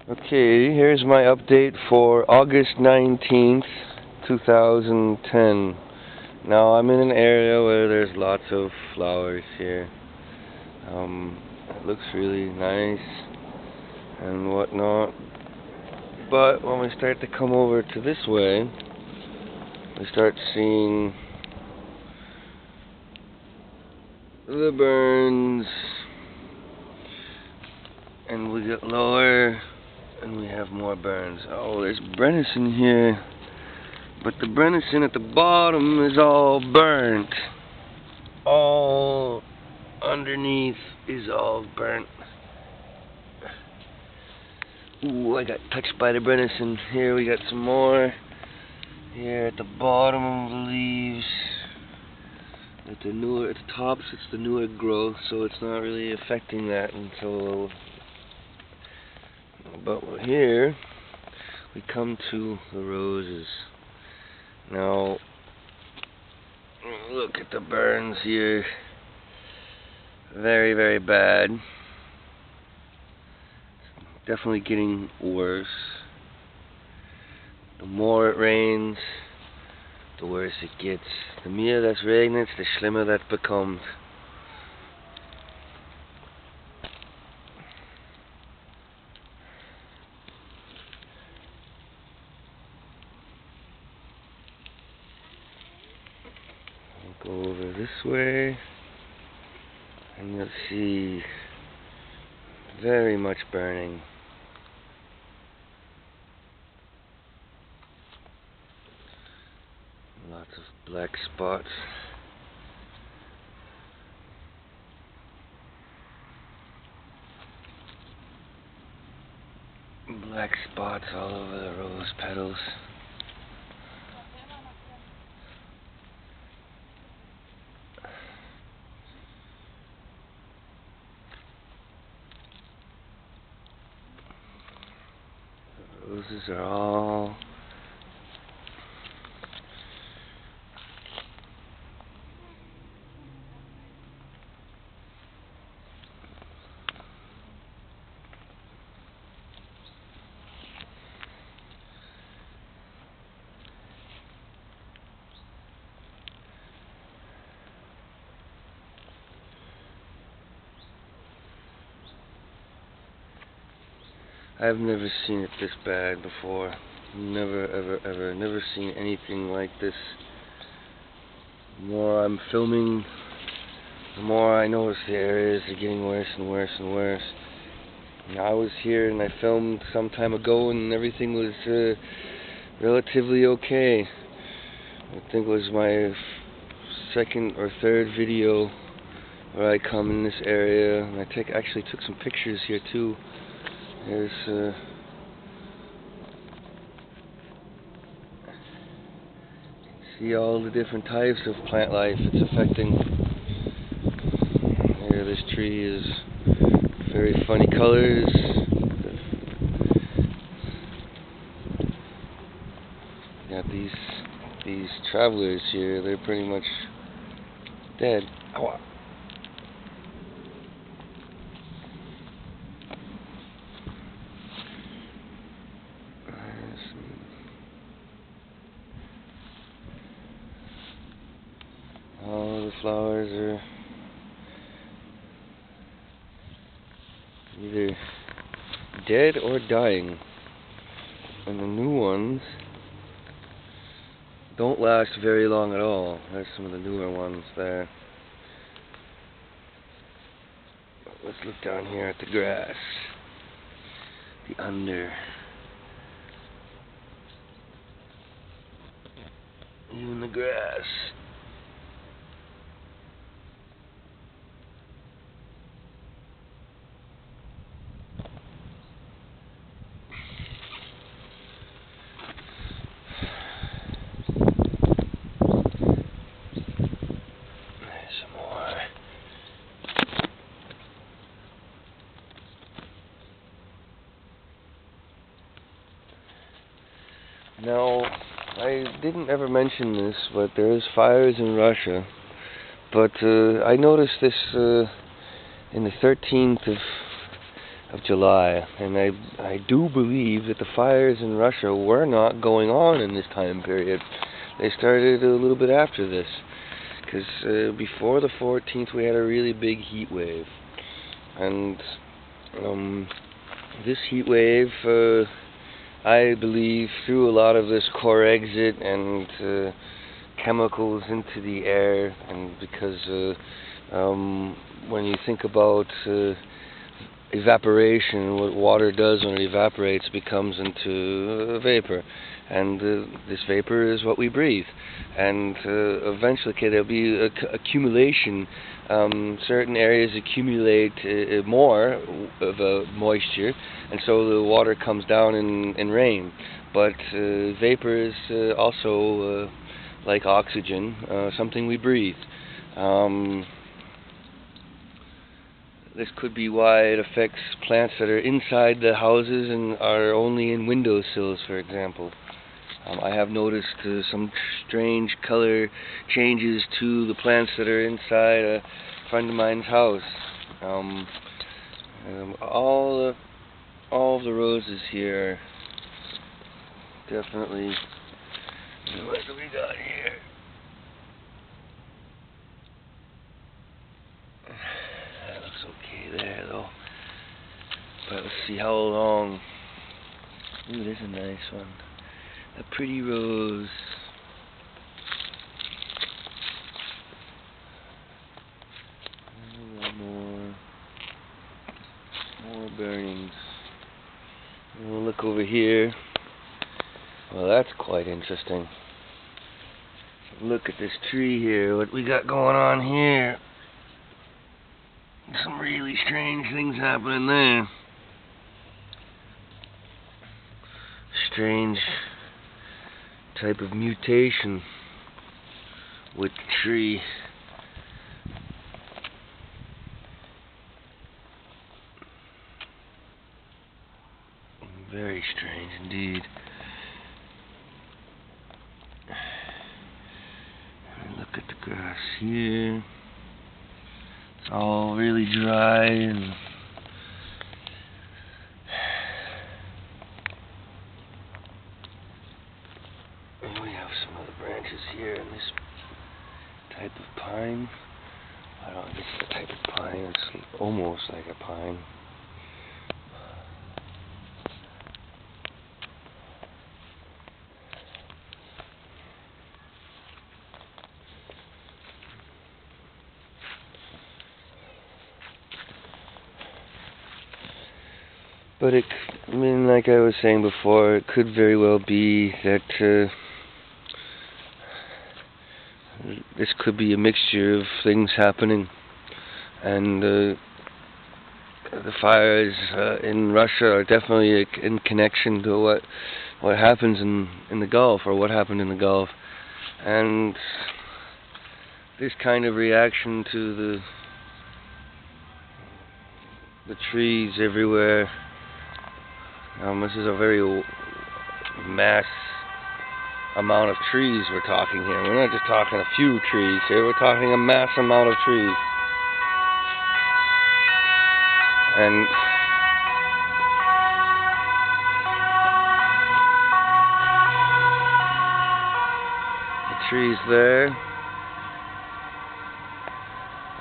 Okay, here's my update for August 19th, 2010. Now I'm in an area where there's lots of flowers here. It looks really nice and whatnot. But when we start to come over to this way, we start seeing the burns, and we get lower and we have more burns. Oh, there's Brennison here, but the Brennison at the bottom is all burnt. All underneath is all burnt. Ooh, I got touched by the Brennison. Here we got some more. Here at the bottom of the leaves. At the tops, it's the newer growth, so it's not really affecting that until. But here we come to the roses. Now, look at the burns here. Very, very bad. Definitely getting worse. The more it rains, the worse it gets. The mehr das regnet, the schlimmer that becomes. I'll go over this way, and you'll see very much burning. Lots of black spots. Black spots all over the rose petals. The roses are all I've never seen it this bad before. Never, ever, ever. Never seen anything like this. The more I'm filming, the more I notice the areas are getting worse and worse and worse. And I was here and I filmed some time ago and everything was relatively okay. I think it was my second or third video where I come in this area, and I actually took some pictures here too. There's see all the different types of plant life it's affecting. Here, this tree is very funny colors. Got these travelers here. They're pretty much dead. Ow. All the flowers are either dead or dying, and the new ones don't last very long at all. There's some of the newer ones there. But let's look down here at the grass, the under. Even the grass. Now, I didn't ever mention this, but there is fires in Russia. But I noticed this in the 13th of of July, and I do believe that the fires in Russia were not going on in this time period. They started a little bit after this, because before the 14th we had a really big heat wave, and this heat wave, I believe, threw a lot of this core exit and chemicals into the air, and because when you think about evaporation, what water does when it evaporates, becomes into vapor, and this vapor is what we breathe, and eventually there'll be accumulation. Certain areas accumulate more of moisture, and so the water comes down in rain, but vapor is also like oxygen, something we breathe. This could be why it affects plants that are inside the houses and are only in windowsills, for example. I have noticed some strange color changes to the plants that are inside a friend of mine's house. All of the roses here are definitely. What do we got here? That looks okay there, though. But let's see how long. Ooh, there's a nice one. A pretty rose. More burnings. We'll look over here. Well, that's quite interesting. Look at this tree here. What we got going on here? Some really strange things happening there. Strange type of mutation with the tree. Very strange indeed. Look at the grass here. It's all really dry and we have some other branches here in this type of pine. I don't know if it's a type of pine. It's almost like a pine. But like I was saying before, it could very well be that this could be a mixture of things happening, and the fires in Russia are definitely in connection to what happens in the Gulf, or what happened in the Gulf, and this kind of reaction to the trees everywhere. This is a very mass amount of trees we're talking here. We're not just talking a few trees here, we're talking a mass amount of trees. And the trees there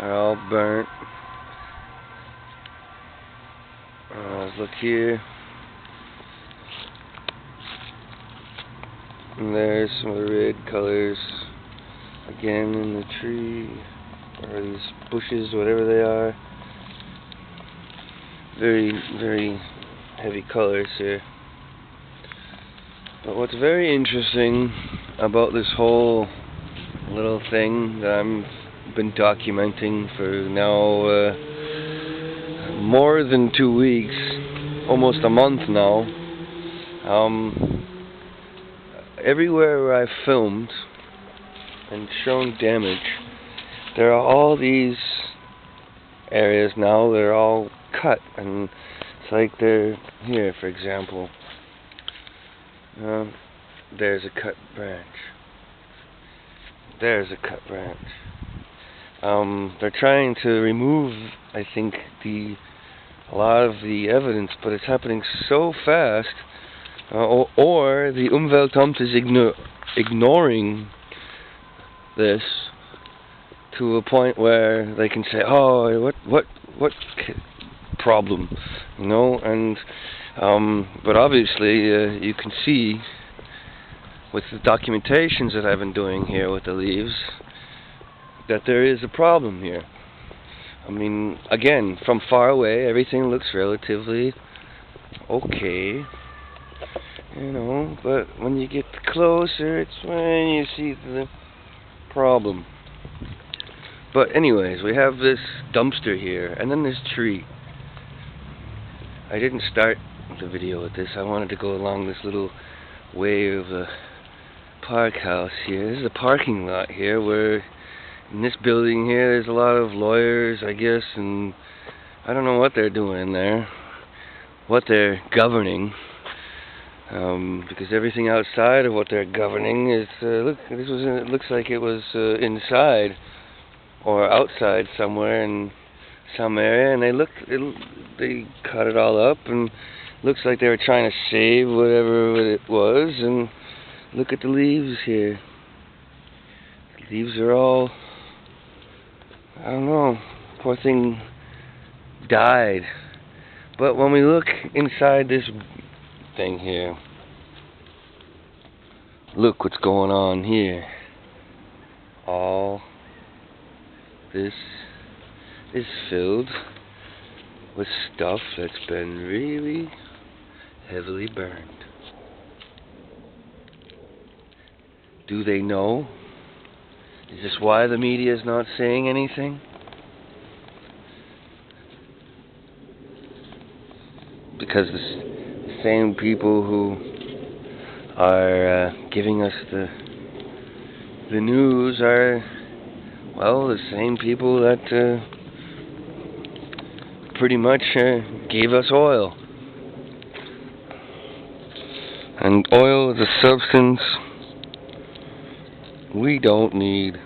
are all burnt. Look here. And there's some of the red colors again in the tree, or these bushes, whatever they are. Very, very heavy colors here. But what's very interesting about this whole little thing that I've been documenting for now more than 2 weeks, almost a month now, everywhere where I've filmed and shown damage, there are all these areas now that are all cut, and it's like they're here, for example. There's a cut branch. There's a cut branch. They're trying to remove, I think, a lot of the evidence, but it's happening so fast, or the Umweltamt is ignoring this to a point where they can say, "Oh, what problem?" You know, and but obviously you can see with the documentations that I've been doing here with the leaves that there is a problem here. I mean, again, from far away, everything looks relatively okay, you know, but when you get closer, it's when you see the problem. But anyways, we have this dumpster here, and then this tree. I didn't start the video with this. I wanted to go along this little way of the park house here. This is a parking lot here where in this building here there's a lot of lawyers, I guess, and I don't know what they're doing there, what they're governing, because everything outside of what they're governing is it looks like it was inside or outside somewhere in some area, and they cut it all up, and looks like they were trying to save whatever it was. And look at the leaves here. The leaves are all, I don't know, poor thing died. But when we look inside this thing here, look what's going on here. All this is filled with stuff that's been really heavily burned. Do they know? Is this why the media is not saying anything? Because the same people who are giving us the news are, well, the same people that pretty much gave us oil. And oil is a substance we don't need.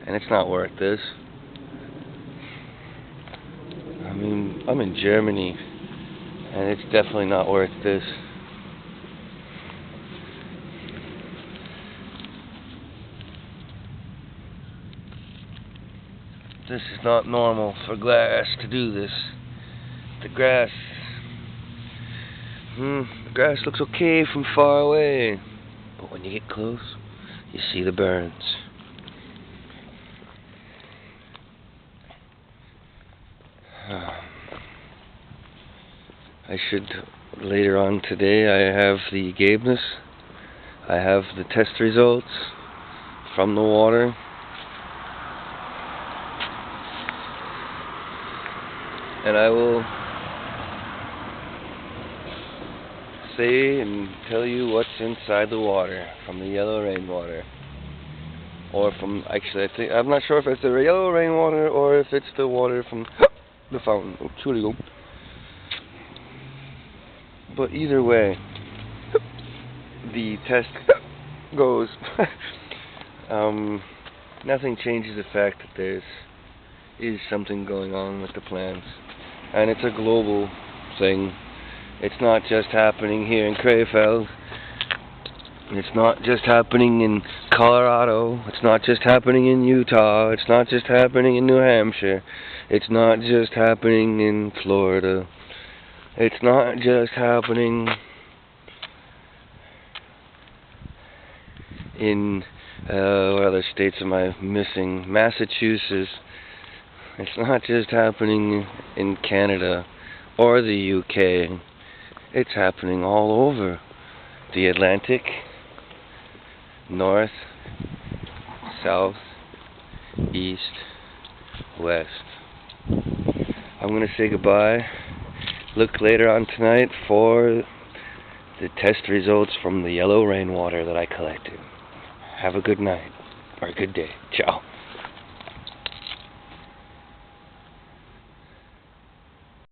And it's not worth this. I mean, I'm in Germany, and it's definitely not worth this. This is not normal for glass to do this. The grass looks okay from far away, but when you get close, you see the burns. I should, later on today, I have the Gabeness. I have the test results from the water. And I will say and tell you what's inside the water from the yellow rainwater. Or from, actually, I'm not sure if it's the yellow rainwater or if it's the water from the fountain. Oh, truly go. But either way, the test goes. Nothing changes the fact that there is something going on with the plants. And it's a global thing. It's not just happening here in Krefeld. It's not just happening in Colorado. It's not just happening in Utah. It's not just happening in New Hampshire. It's not just happening in Florida. It's not just happening in, what other states am I missing? Massachusetts. It's not just happening in Canada or the UK. It's happening all over the Atlantic, north, south, east, west. I'm going to say goodbye. Look later on tonight for the test results from the yellow rainwater that I collected. Have a good night, or a good day. Ciao.